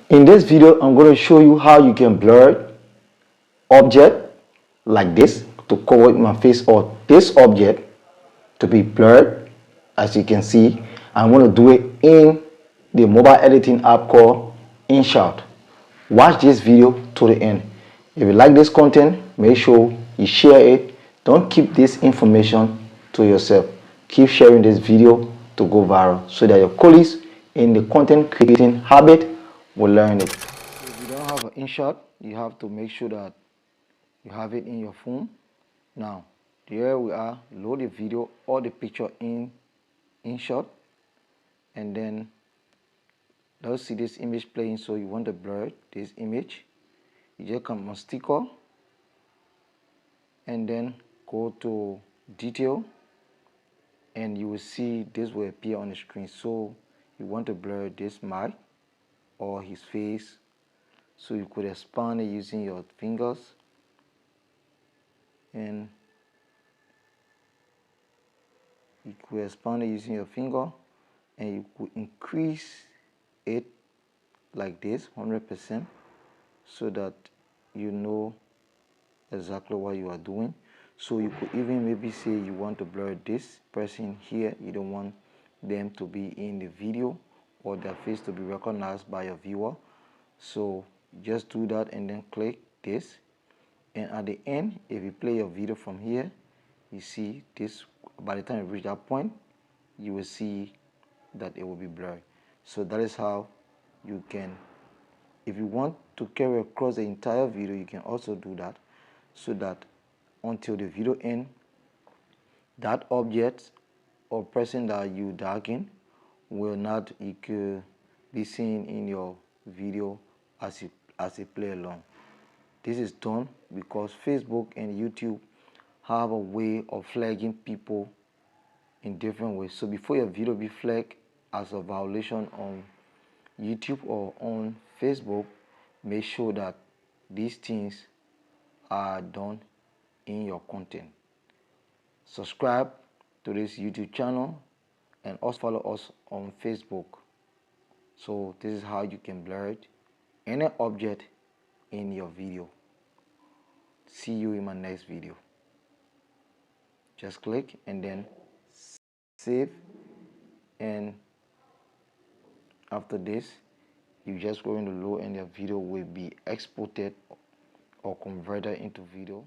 In this video, I'm going to show you how you can blur object like this to cover my face, or this object to be blurred. As you can see, I'm going to do it in the mobile editing app called InShot. Watch this video to the end. If you like this content, make sure you share it. Don't keep this information to yourself. Keep sharing this video to go viral so that your colleagues in the content creating habit will learn it. If you don't have an InShot, you have to make sure that you have it in your phone. Now, here we are. Load the video or the picture in InShot, and then let's see this image playing. So you want to blur this image. You just come on sticker and then go to detail, and you will see this will appear on the screen. So you want to blur this mic or his face, so you could expand it using your fingers, and you could expand it using your finger, and you could increase it like this 100%, so that you know exactly what you are doing. So you could even maybe say you want to blur this person here, you don't want them to be in the video or their face to be recognized by your viewer. So just do that and then click this, and at the end, if you play your video from here, you see this. By the time you reach that point, you will see that it will be blurry. So that is how you can, if you want to carry across the entire video, you can also do that, so that until the video ends, that object or person that you darken will not be seen in your video as you play along. This is done because Facebook and YouTube have a way of flagging people in different ways. So before your video be flagged as a violation on YouTube or on Facebook, make sure that these things are done in your content. Subscribe to this YouTube channel and also follow us on Facebook. So this is how you can blur it, any object in your video. See you in my next video. Just click and then save, and after this you just go into load and your video will be exported or converted into video.